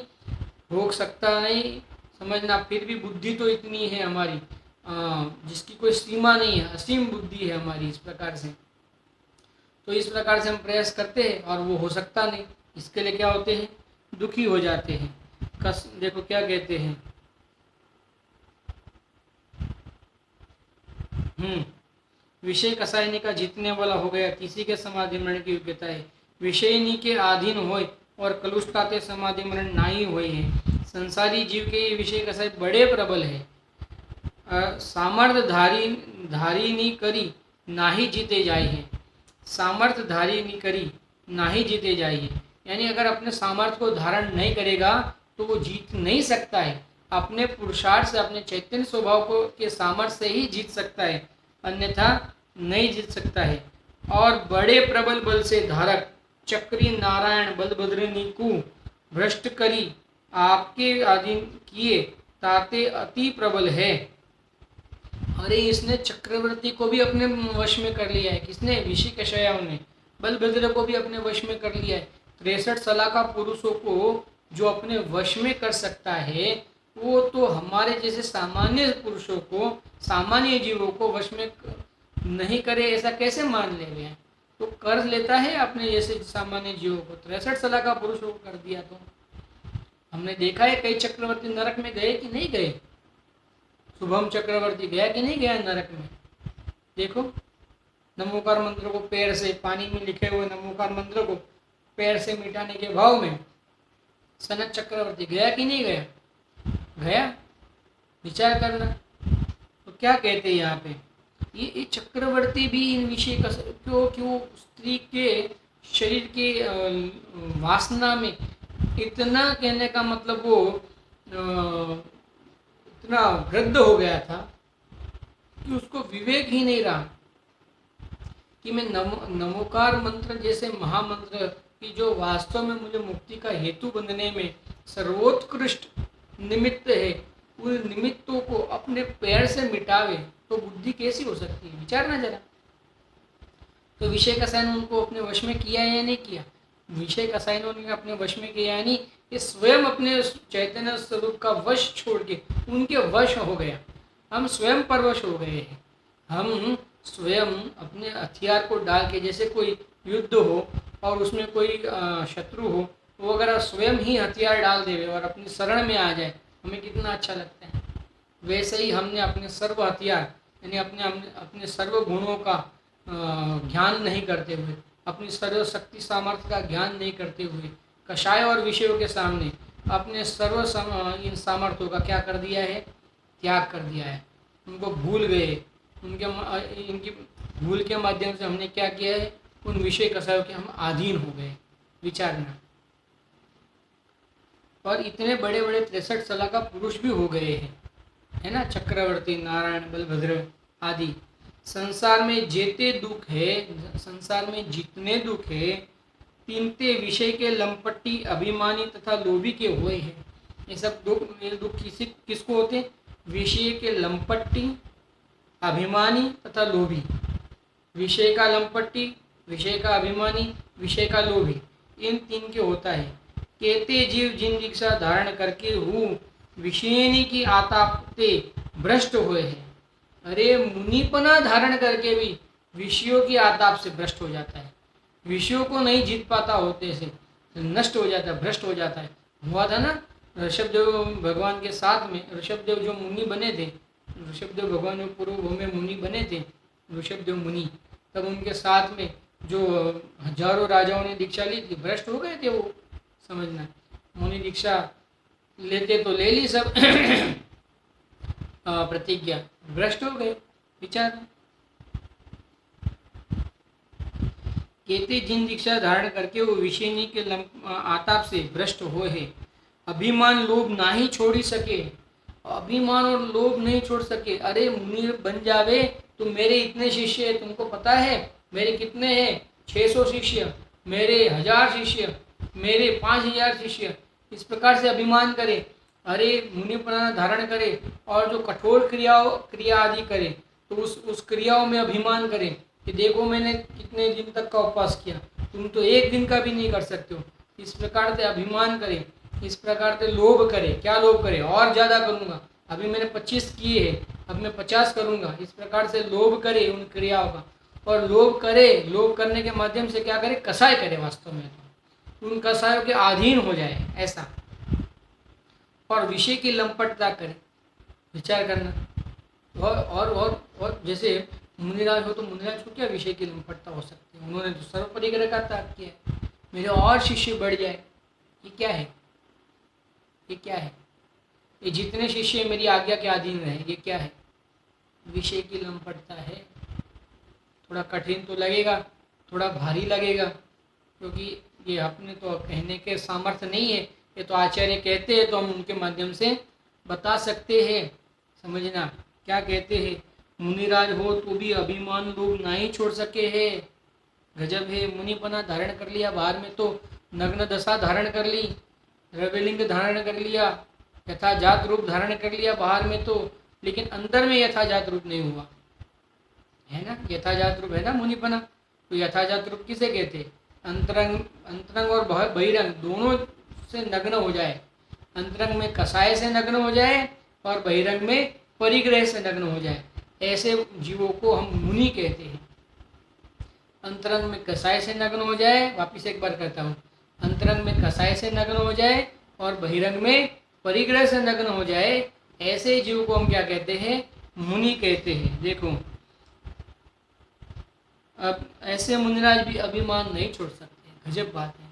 भोग सकता नहीं, समझना। फिर भी बुद्धि तो इतनी है हमारी जिसकी कोई सीमा नहीं है, असीम बुद्धि है हमारी इस प्रकार से। तो इस प्रकार से हम प्रयास करते हैं और वो हो सकता नहीं। इसके लिए क्या होते हैं, दुखी हो जाते हैं। देखो क्या कहते हैं, विषय कसायनी का जीतने वाला हो गया, किसी के समाधि मरण की योग्यता है। विषयनी के अधीन होए और कलुष्टाते समाधि मरण नाही हुए हैं। संसारी जीव के ये विषय कसाय बड़े प्रबल है। सामर्थ्य धारिनी करी नाही जीते जाए हैं। सामर्थ्य धारिनी करी नाही जीते जाए हैं, यानी अगर अपने सामर्थ्य को धारण नहीं करेगा तो वो जीत नहीं सकता है। अपने पुरुषार्थ से, अपने चैतन्य स्वभाव को के सामर्थ्य से ही जीत सकता है, अन्यथा नहीं जीत सकता है। और बड़े प्रबल बल से धारक चक्री नारायण बलभद्रनी को भ्रष्ट करी आपके अधीन किए ताते अति प्रबल है। अरे इसने चक्रवर्ती को भी अपने वश में कर लिया है। किसने, विषय कषायों ने बलभद्र को भी अपने वश में कर लिया है। 63 सलाखा पुरुषों को जो अपने वश में कर सकता है, वो तो हमारे जैसे सामान्य पुरुषों को, सामान्य जीवों को वश में नहीं करे ऐसा कैसे मान ले? तो कर लेता है अपने जैसे सामान्य जीवों को। 63 सलाखा पुरुषों को कर दिया तो हमने देखा है कई चक्रवर्ती नरक में गए कि नहीं गए, शुभम चक्रवर्ती गया कि नहीं गया नरक में? देखो, नमोकार मंत्र को पैर से, पानी में लिखे हुए नमोकार मंत्र को पैर से मिटाने के भाव में सनत चक्रवर्ती गया कि नहीं गया? गया। विचार करना। तो क्या कहते हैं यहाँ पे, ये चक्रवर्ती भी इन विषय का क्यों स्त्री के शरीर के वासना में इतना, कहने का मतलब वो इतना वृद्ध हो गया था कि उसको विवेक ही नहीं रहा कि मैं नमोकार मंत्र जैसे महामंत्र की जो वास्तव में मुझे मुक्ति का हेतु बनने में सर्वोत्कृष्ट निमित्त है, उन निमित्तों को अपने पैर से मिटावे तो बुद्धि कैसी हो सकती है? विचारना जरा। तो विषय का साइन उनको अपने वश में किया या नहीं किया? विषय का साइन उन्होंने अपने वश में किया या नहीं? ये स्वयं अपने चैतन्य स्वरूप का वश छोड़ के उनके वश हो गया। हम स्वयं परवश हो गए हैं। हम स्वयं अपने हथियार को डाल के, जैसे कोई युद्ध हो और उसमें कोई शत्रु हो, वो अगर स्वयं ही हथियार डाल देवे और अपनी शरण में आ जाए, हमें कितना अच्छा लगता है। वैसे ही हमने अपने सर्व हथियार यानी अपने सर्व गुणों का ज्ञान नहीं करते हुए, अपनी सर्व शक्ति सामर्थ्य का ज्ञान नहीं करते हुए, कषाय और विषयों के सामने अपने सर्व इन सामर्थ्यों का क्या कर दिया है? त्याग कर दिया है। उनको भूल गए। इनकी भूल के माध्यम से हमने क्या किया है? उन विषय कषायों के हम अधीन हो गए। विचारना। और इतने बड़े बड़े 63 साल का पुरुष भी हो गए हैं, है ना, चक्रवर्ती, नारायण, बलभद्र आदि। संसार में जेते दुख है, संसार में जितने दुख है, तीनते विषय के लंपट्टी, अभिमानी तथा लोभी के हुए हैं। ये सब दुख किसको होते? विषय के लंपट्टी, अभिमानी तथा लोभी। विषय का लंपट्टी, विषय का अभिमानी, विषय का लोभी, इन तीन के होता है। केते जीव जिन दीक्षा धारण करके हूँ विषयनी की आतापते भ्रष्ट हुए हैं। अरे मुनिपना धारण करके भी विषयों की आताप से भ्रष्ट हो जाता है। विषयों को नहीं जीत पाता होते से नष्ट हो जाता है, भ्रष्ट हो जाता है। हुआ था ना ऋषभदेव भगवान के साथ में, ऋषभदेव जो मुनि बने थे, ऋषभदेव भगवान जो पूर्व में मुनि बने थे, ऋषभदेव मुनि, तब उनके साथ में जो हजारों राजाओं ने दीक्षा ली थी, भ्रष्ट हो गए थे वो। समझना, मुनि दीक्षा लेते तो ले ली सब प्रतिज्ञा, भ्रष्ट हो गए। विचार। केते जिन दीक्षा धारण करके वो विषयनी के आताप से भ्रष्ट हुए हैं। अभिमान लोभ ना ही छोड़ी सके, अभिमान और लोभ नहीं छोड़ सके। अरे मुनि बन जावे तो मेरे इतने शिष्य है, तुमको पता है मेरे कितने हैं? 600 शिष्य, मेरे 1000 शिष्य, मेरे 5000 शिष्य। इस प्रकार से अभिमान करे। अरे मुनिपना धारण करे और जो कठोर क्रिया आदि करे, तो उस क्रियाओं में अभिमान करे कि देखो मैंने कितने दिन तक का उपवास किया, तुम तो एक दिन का भी नहीं कर सकते हो। इस प्रकार से अभिमान करे, इस प्रकार से लोभ करे। क्या लोभ करे? और ज़्यादा करूँगा, अभी मैंने 25 किए हैं, अब मैं 50 करूँगा। इस प्रकार से लोभ करे उन क्रियाओं का। और लोभ करे, लोभ करने के माध्यम से क्या करे? कसाय करे। वास्तव में तो उन कसायों के अधीन हो जाए, ऐसा। और विषय की लंपटता करे। विचार करना। और जैसे मुनिराज हो तो मुनिराज को क्या विषय की लंपटता हो सकती है? उन्होंने तो सर्वपरिग्रह का त्याग किया। मेरे और शिष्य बढ़ जाए, ये क्या है? ये क्या है? ये जितने शिष्य मेरी आज्ञा के अधीन रहे, ये क्या है? विषय की लंपटता है। थोड़ा कठिन तो लगेगा, थोड़ा भारी लगेगा, क्योंकि ये अपने तो कहने के सामर्थ्य नहीं है। ये तो आचार्य कहते हैं तो हम उनके माध्यम से बता सकते हैं। समझना, क्या कहते हैं? मुनिराज हो तो भी अभिमान लोग ना ही छोड़ सके है। गजब है। मुनिपना धारण कर लिया, बाहर में तो नग्न दशा धारण कर ली, द्रव्यलिंग धारण कर लिया, यथाजात रूप धारण कर लिया बाहर में तो, लेकिन अंदर में यथाजात रूप नहीं हुआ, है ना। यथाजात रूप है ना मुनिपना। तो यथाजात रूप किसे कहते? अंतरंग और बहिरंग दोनों से नग्न हो जाए। अंतरंग में कसाय से नग्न हो जाए और बहिरंग में परिग्रह से नग्न हो जाए। ऐसे जीवों को हम मुनि कहते हैं। अंतरंग में कसाय से नग्न हो जाए, वापिस एक बार कहता हूँ, अंतरंग में कसाय से नग्न हो जाए और बहिरंग में परिग्रह से नग्न हो जाए, ऐसे जीव को हम क्या कहते हैं? मुनि कहते हैं। देखो, अब ऐसे मुनिराज भी अभिमान नहीं छोड़ सकते, गजब बात है।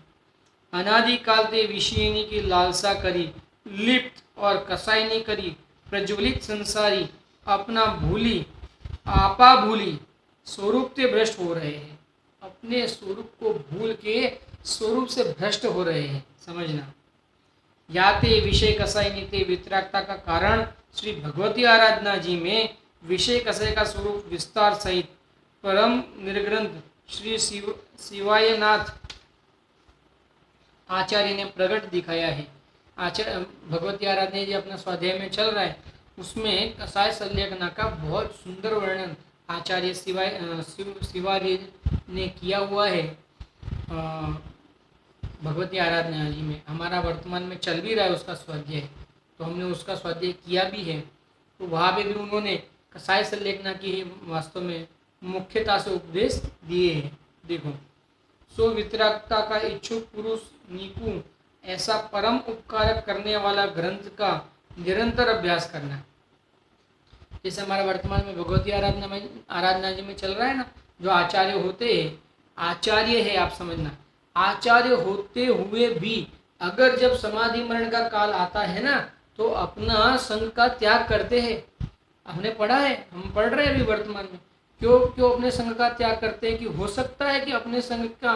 अनादिकाल ते विषयनी की लालसा करी, लिप्त और कसाईनी करी, प्रज्वलित संसारी अपना भूली, आपा भूली स्वरूप से भ्रष्ट हो रहे हैं। अपने स्वरूप को भूल के स्वरूप से भ्रष्ट हो रहे हैं, समझना। याते विषय कसाई नीति वितरागता का कारण श्री भगवती आराधना जी में विषय कसाई का स्वरूप विस्तार सहित परम निर्ग्रंथ श्री शिवायनाथ आचार्य ने प्रकट दिखाया है। आचार्य भगवती आराधना जी अपना स्वाध्याय में चल रहा है, उसमें कसाय संलेखना का बहुत सुंदर वर्णन आचार्य शिवार्य ने किया हुआ है। भगवती आराधना जी में हमारा वर्तमान में चल भी रहा है उसका स्वाध्याय, तो हमने उसका स्वाध्याय किया भी है। तो वहाँ पे भी उन्होंने कसाय संलेखना की वास्तव में मुख्यता से उपदेश दिए हैं। देखो, सो वितरागता का इच्छुक पुरुष निकु ऐसा परम उपकार करने वाला ग्रंथ का निरंतर अभ्यास करना। जैसे हमारा वर्तमान में भगवती आराधना जी में चल रहा है ना, जो आचार्य होते हैं, आचार्य है आप समझना, आचार्य होते हुए भी अगर जब समाधि मरण का काल आता है ना, तो अपना संघ का त्याग करते हैं। हमने पढ़ा है, हम पढ़ रहे हैं अभी वर्तमान में। क्यों अपने संघ का त्याग करते हैं? कि हो सकता है कि अपने संघ का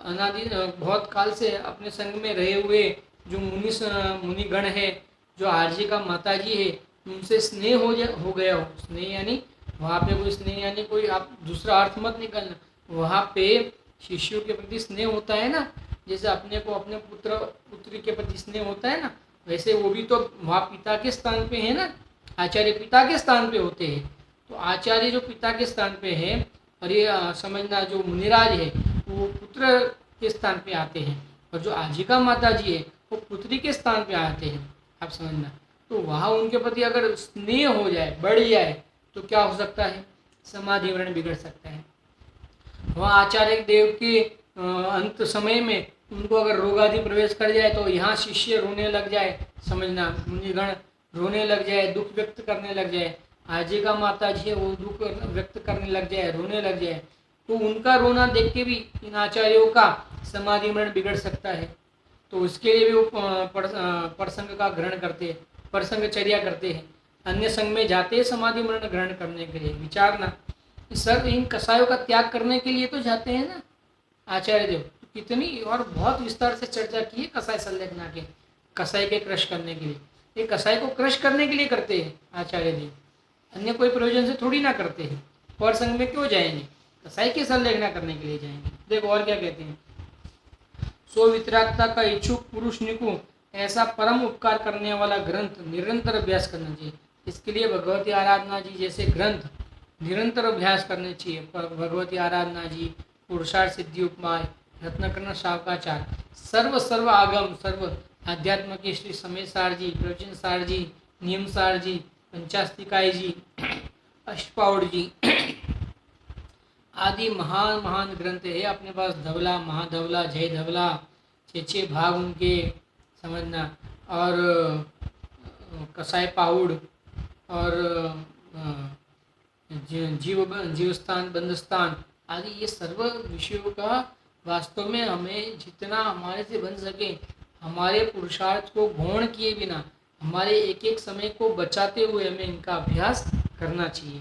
अनादि बहुत काल से अपने संघ में रहे हुए जो मुनिगण है, जो आरजी का माता जी है, उनसे स्नेह हो गया हो। स्नेह यानी वहाँ पे कोई स्नेह यानी कोई आप दूसरा अर्थ मत निकालना। वहाँ पे शिष्यों के प्रति स्नेह होता है ना, जैसे अपने को अपने पुत्री के प्रति स्नेह होता है ना, वैसे वो भी तो वहाँ पिता के स्थान पे है ना। आचार्य पिता के स्थान पे होते हैं, तो आचार्य जो पिता के स्थान पे है, और ये समझना जो मुनिराज है वो पुत्र के स्थान पे आते हैं, और जो आजिका माता जी है वो पुत्री के स्थान पे आते हैं, आप समझना। तो वहाँ उनके प्रति अगर स्नेह हो जाए, बढ़ जाए, तो क्या हो सकता है? समाधि वर्ण बिगड़ सकता है। वहाँ आचार्य देव के अंत समय में उनको अगर रोग आदि प्रवेश कर जाए, तो यहाँ शिष्य रोने लग जाए, समझना, मुनिगण रोने लग जाए, दुख व्यक्त करने लग जाए, आजिका माता जी है वो दुख व्यक्त करने लग जाए, रोने लग जाए, तो उनका रोना देख के भी इन आचार्यों का समाधि मरण बिगड़ सकता है। तो उसके लिए भी वो प्रसंग का ग्रहण करते हैं, प्रसंगचर्या करते हैं, अन्य संघ में जाते हैं समाधि मरण ग्रहण करने के लिए। विचारना, सर इन कसायों का त्याग करने के लिए तो जाते हैं ना आचार्य देव। तो कितनी और बहुत विस्तार से चर्चा की है कसाय संलेखना के, कसाई के क्रश करने के लिए। ये कसाई को क्रश करने के लिए करते हैं आचार्य देव, अन्य कोई प्रयोजन से थोड़ी ना करते हैं। और संघ में क्यों जाएंगे? कसाई की संलेखना करने के लिए जाएंगे। देखो और क्या कहते हैं, सो वितरागता का इच्छुक पुरुष निकु ऐसा परम उपकार करने वाला ग्रंथ निरंतर अभ्यास करना चाहिए। इसके लिए भगवती आराधना जी जैसे ग्रंथ निरंतर अभ्यास करने चाहिए। भगवती आराधना जी, पुरुषार्थ सिद्धि उपमाय, रत्नकर्ण शावकाचार, सर्व आगम, सर्व अध्यात्म के श्री समय सार जी, प्रवचन सार जी, नियम सार जी, पंचास्तिकाय जी, अष्टपाउड जी आदि महान महान ग्रंथ है अपने पास। धवला, महाधवला, जय धवला, 6 भाग उनके, समझना। और कसाई पाउड, और जीवस्थान, बंधस्थान आदि, ये सर्व विषयों का वास्तव में हमें जितना हमारे से बन सके, हमारे पुरुषार्थ को गौण किए बिना, हमारे एक एक समय को बचाते हुए हमें इनका अभ्यास करना चाहिए।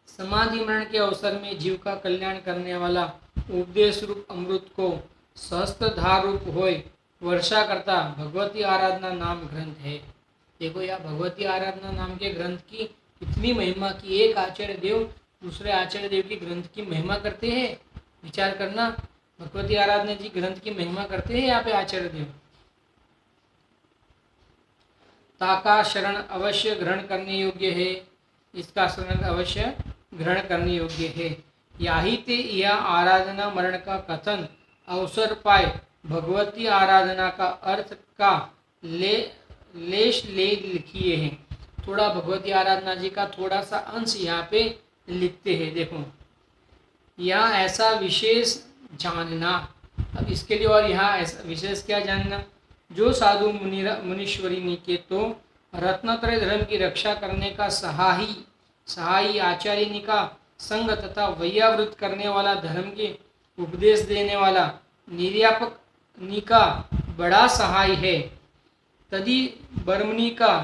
समाधि मरण के अवसर में जीव का कल्याण करने वाला उपदेश रूप अमृत को सहस्त्रधार रूप होय वर्षा करता भगवती आराधना नाम ग्रंथ है। देखो यह भगवती आराधना नाम के ग्रंथ की कितनी महिमा की। एक आचार्य देव दूसरे आचार्य देव की ग्रंथ की महिमा करते हैं। विचार करना, भगवती आराधना जी ग्रंथ की महिमा करते हैं यहाँ पे आचार्य देव। ताका शरण अवश्य ग्रहण करने योग्य है, इसका शरण अवश्य ग्रहण करने योग्य है। याही ते यह आराधना मरण का कथन अवसर पाए भगवती आराधना का अर्थ का लेश लिखिए हैं। थोड़ा भगवती आराधना जी का थोड़ा सा अंश यहाँ पे लिखते हैं। देखो, यह ऐसा विशेष जानना, अब इसके लिए और यहाँ ऐसा विशेष क्या जानना, जो साधु मुनीश्वरी निकेतो रत्नत्रय धर्म की रक्षा करने का सहाई आचार्य का संग तथा वैयावृत करने वाला, धर्म के उपदेश देने वाला निर्यापक का बड़ा सहाय है। तदी बर्मनी का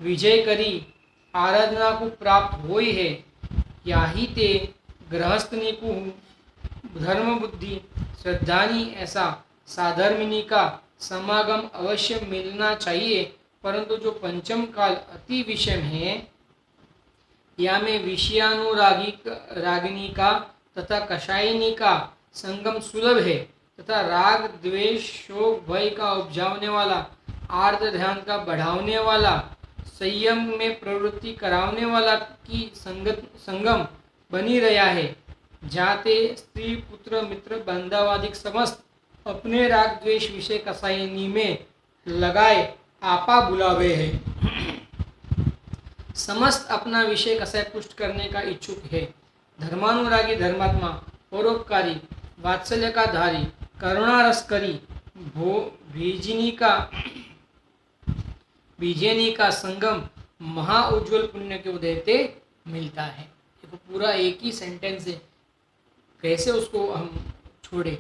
विजय करी आराधना को प्राप्त होई है। याही ते गृहस्थनी को धर्म बुद्धि श्रद्धानी ऐसा साधर्मिनी का समागम अवश्य मिलना चाहिए, परंतु जो पंचम काल अति विषम है, या में रागिनी का तथा कषायिनी का संगम सुलभ है, तथा राग द्वेष शोक भय का उपजाने वाला, आर्त ध्यान का बढ़ाने वाला, संयम में प्रवृत्ति कराने वाला की संगम बनी रहा है। जाते स्त्री पुत्र मित्र बंधावादिक समस्त अपने राग द्वेष विषय कसायनी में लगाए आपा बुलावे है। समस्त अपना विषय कसाय पुष्ट करने का इच्छुक है। धर्मानुरागी धर्मात्मा, परोपकारी, वात्सल्य का धारी, करुणारस करी, बीजेनी का संगम महा उज्ज्वल पुण्य के उदय से मिलता है। देखो पूरा एक ही सेंटेंस है, कैसे उसको हम छोड़े,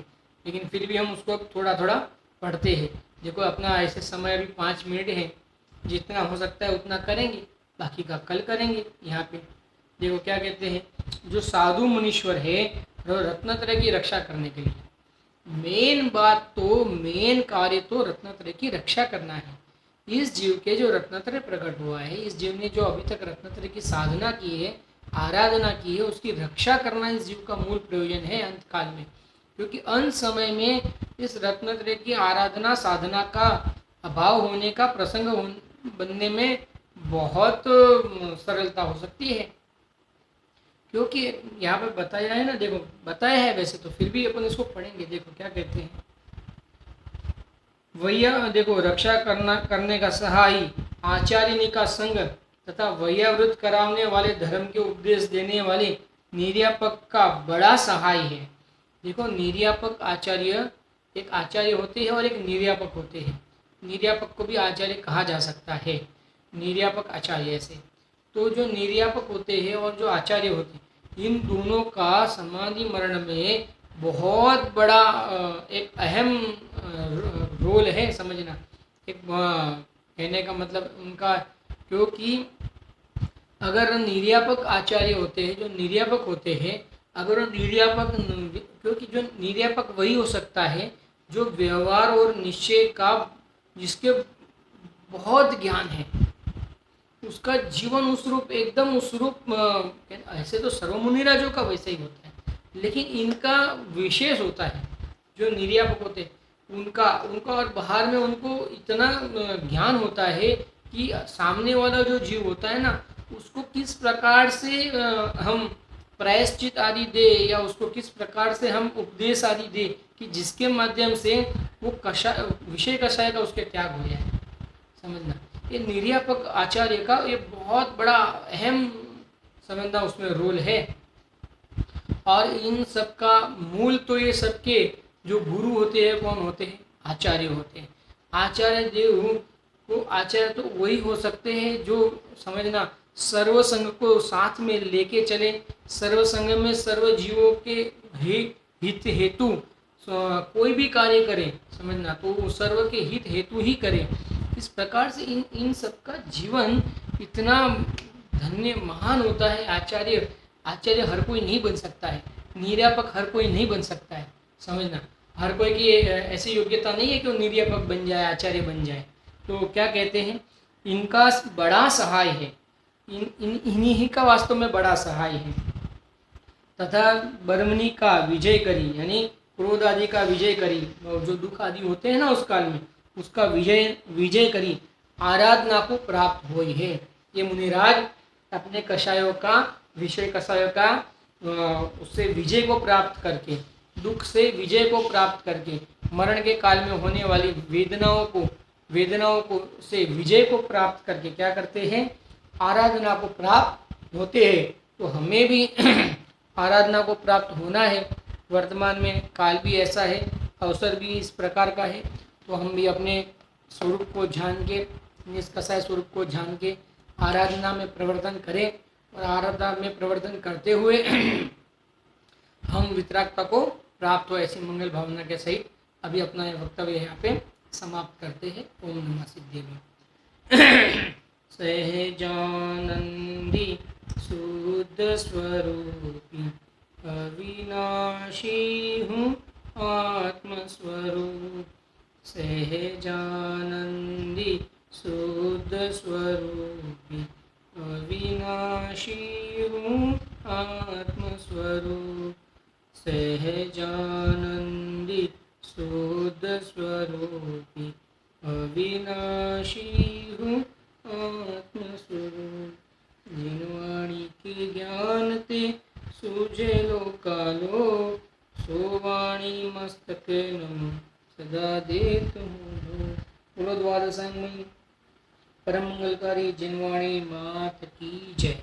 लेकिन फिर भी हम उसको थोड़ा थोड़ा पढ़ते हैं। देखो अपना ऐसे समय अभी 5 मिनट है, जितना हो सकता है उतना करेंगे, बाकी का कल करेंगे। यहाँ पे देखो क्या कहते हैं, जो साधु मुनीश्वर है रत्नत्रय की रक्षा करने के लिए, मेन कार्य तो रत्नत्रय की रक्षा करना है। इस जीव के जो रत्नत्रय प्रकट हुआ है, इस जीव ने जो अभी तक रत्नत्रय की साधना की है, आराधना की है, उसकी रक्षा करना इस जीव का मूल प्रयोजन है अंत काल में। क्योंकि अंत समय में इस रत्नत्रय की आराधना साधना का अभाव होने का प्रसंग बनने में बहुत सरलता हो सकती है। क्योंकि यहाँ पे बताया है ना, देखो बताया है वैसे तो, फिर भी अपन इसको पढ़ेंगे। देखो क्या कहते हैं, वैया देखो रक्षा करने का सहाय आचार्य का संग तथा वैयावृत कराने वाले, धर्म के उपदेश देने वाले निर्यापक का बड़ा सहाय है। देखो निर्यापक आचार्य, एक आचार्य होते हैं और एक निर्यापक होते हैं। निर्यापक को भी आचार्य कहा जा सकता है, निर्यापक आचार्य से। तो जो निर्यापक होते हैं और जो आचार्य होते हैं, इन दोनों का समाधि मरण में बहुत बड़ा एक अहम रोल है, समझना। एक कहने का मतलब उनका, क्योंकि अगर निर्यापक आचार्य होते हैं, जो निर्यापक होते हैं, अगर निर्यापक, क्योंकि जो निर्यापक वही हो सकता है जो व्यवहार और निश्चय का, जिसके बहुत ज्ञान है, उसका जीवन उस रूप, एकदम उस रूप। ऐसे तो सर्वमुनिराजों का वैसे ही होता है, लेकिन इनका विशेष होता है। जो निर्यापक होते हैं उनका और बाहर में उनको इतना ज्ञान होता है कि सामने वाला जो जीव होता है ना, उसको किस प्रकार से हम प्रायश्चित आदि दे, या उसको किस प्रकार से हम उपदेश आदि दे, कि जिसके माध्यम से वो विषय कषाय का उसके त्याग हो जाए। समझना, ये निर्यापक आचार्य का ये बहुत बड़ा अहम समझना उसमें रोल है। और इन सब का मूल तो ये सबके जो गुरु होते हैं, कौन होते हैं? आचार्य होते हैं। आचार्य देव को आचार्य तो वही हो सकते हैं जो समझना सर्व संघ को साथ में लेके चले, सर्व संघ में सर्व जीवों के हित हेतु कोई भी कार्य करे, समझना, तो वो सर्व के हित हेतु ही करे। इस प्रकार से इन सब का जीवन इतना धन्य महान होता है। आचार्य हर कोई नहीं बन सकता है, निर्यापक हर कोई नहीं बन सकता है, समझना। हर कोई की ऐसी योग्यता नहीं है कि वो निर्यापक बन जाए, आचार्य बन जाए। तो क्या कहते हैं, इनका बड़ा सहाय है, इन्हीं का वास्तव में बड़ा सहाय है। तथा बर्मनी का विजय करी, यानी क्रोध आदि का विजय करी, जो दुख आदि होते हैं ना उस काल में, उसका विजय करी आराधना को प्राप्त हुई है। ये मुनिराज अपने कषायों का, विषय कषायों का उससे विजय को प्राप्त करके, दुख से विजय को प्राप्त करके, मरण के काल में होने वाली वेदनाओं को से विजय को प्राप्त करके क्या करते हैं, आराधना को प्राप्त होते हैं। तो हमें भी आराधना को प्राप्त होना है। वर्तमान में काल भी ऐसा है, अवसर भी इस प्रकार का है, तो हम भी अपने स्वरूप को जान के, निष्कषाय स्वरूप को जान के आराधना में प्रवर्तन करें और आराधना में प्रवर्तन करते हुए हम वितरागता को प्राप्त हो, ऐसी मंगल भावना के सहित अभी अपना यह वक्तव्य यहाँ पे समाप्त करते हैं। ओम नमः सिद्धेभ्यो। सहजानंदी शुद्ध स्वरूपी अविनाशी हूँ आत्मस्वरूप। सहजानंदी शुद्ध स्वरूपी अविनाशी हूँ आत्मस्वरूप। सहजानंदी शुद्ध स्वरूपी अविनाशी हूँ आत्मस्वरूप। जिनवाणी के ज्ञान ते सूझे लोकालो, सोवाणी मस्तक नमो सदा देत हूँ। बोलो द्वादशांगमयी परम मंगलकारी जिनवाणी मात की जय।